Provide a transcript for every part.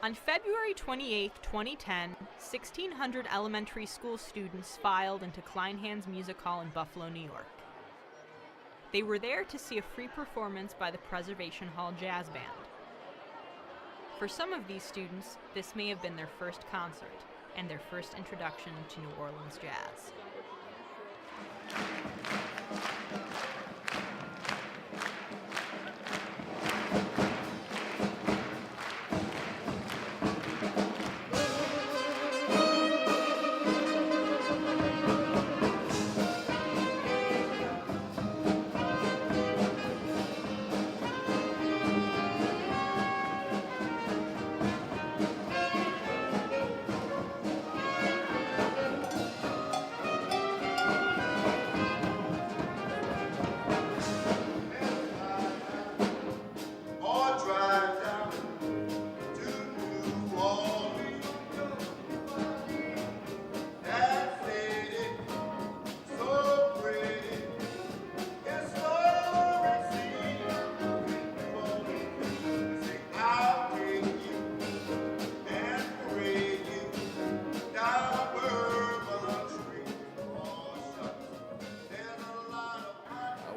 On February 28, 2010, 1,600 elementary school students filed into Kleinhans Music Hall in Buffalo, New York. They were there to see a free performance by the Preservation Hall Jazz Band. For some of these students, this may have been their first concert and their first introduction to New Orleans jazz.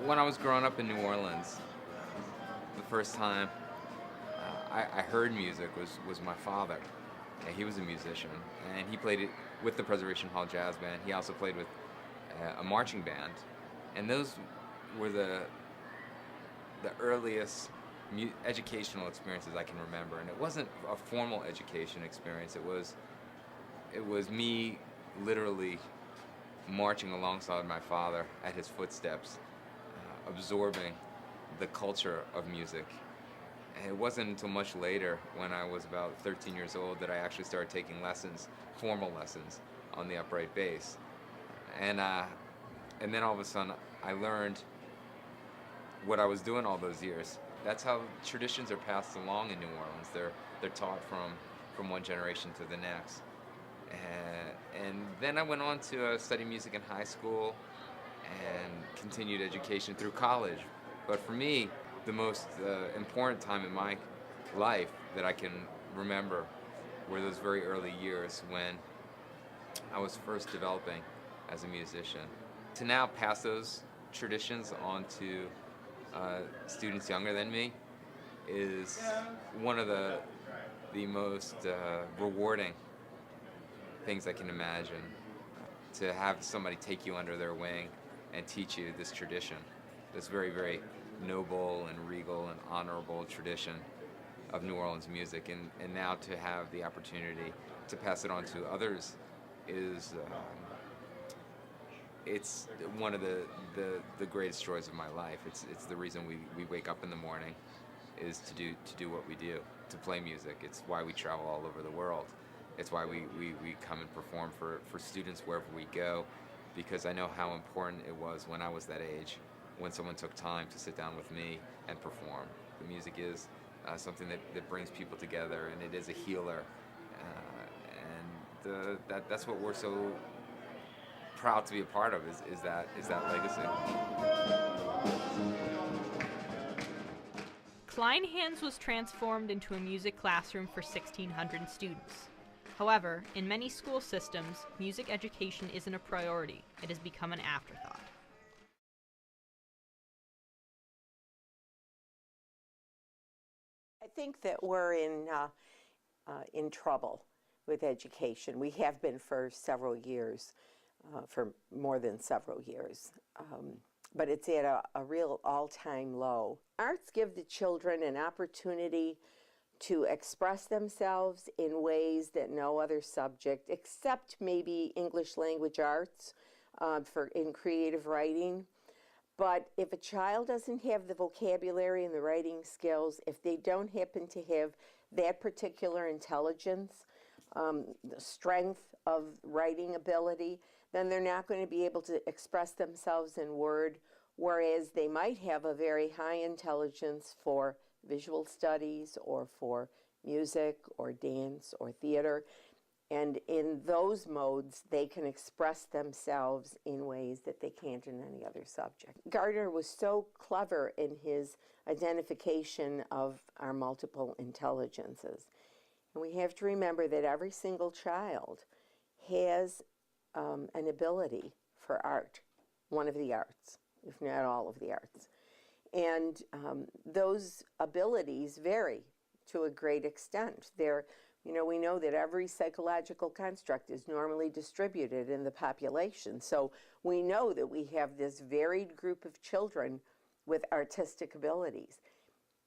When I was growing up in New Orleans, the first time I heard music was my father. And he was a musician, and he played it with the Preservation Hall Jazz Band. He also played with a marching band, and those were the earliest educational experiences I can remember. And it wasn't a formal education experience. It was me literally marching alongside my father at his footsteps, absorbing the culture of music. And it wasn't until much later, when I was about 13 years old, that I actually started taking lessons, formal lessons, on the upright bass. And then all of a sudden, I learned what I was doing all those years. That's how traditions are passed along in New Orleans. They're taught from one generation to the next. And then I went on to study music in high school and continued education through college. But for me, the most important time in my life that I can remember were those very early years when I was first developing as a musician. To now pass those traditions on to students younger than me is one of the most rewarding things I can imagine. To have somebody take you under their wing and teach you this tradition, this very, very noble and regal and honorable tradition of New Orleans music, and now to have the opportunity to pass it on to others is it's one of the greatest joys of my life. It's the reason we wake up in the morning, is to do what we do, to play music. It's why we travel all over the world. It's why we come and perform for students wherever we go, because I know how important it was when I was that age, when someone took time to sit down with me and perform. The music is something that brings people together, and it is a healer. And that's what we're so proud to be a part of, is that legacy. Kleinhans was transformed into a music classroom for 1,600 students. However, in many school systems, music education isn't a priority. It has become an afterthought. I think that we're in trouble with education. We have been for several years, for more than several years. But it's at a real all-time low. Arts give the children an opportunity to express themselves in ways that no other subject, except maybe English language arts, in creative writing. But if a child doesn't have the vocabulary and the writing skills, if they don't happen to have that particular intelligence, the strength of writing ability, then they're not going to be able to express themselves in word, whereas they might have a very high intelligence for visual studies or for music or dance or theater. And in those modes, they can express themselves in ways that they can't in any other subject. Gardner was so clever in his identification of our multiple intelligences. And we have to remember that every single child has an ability for art, one of the arts, if not all of the arts. And those abilities vary to a great extent. We know that every psychological construct is normally distributed in the population. So we know that we have this varied group of children with artistic abilities.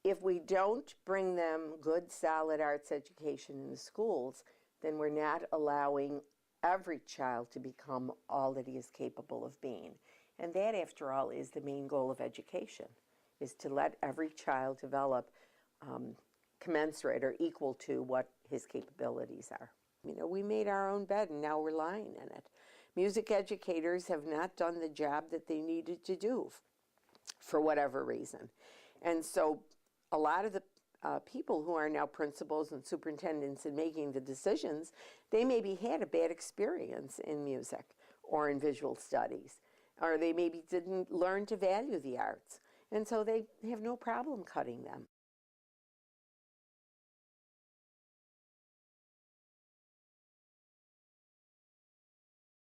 If we don't bring them good, solid arts education in the schools, then we're not allowing every child to become all that he is capable of being. And that, after all, is the main goal of education, is to let every child develop commensurate or equal to what his capabilities are. We made our own bed and now we're lying in it. Music educators have not done the job that they needed to do for whatever reason. And so a lot of the people who are now principals and superintendents and making the decisions, they maybe had a bad experience in music or in visual studies, or they maybe didn't learn to value the arts. And so they have no problem cutting them.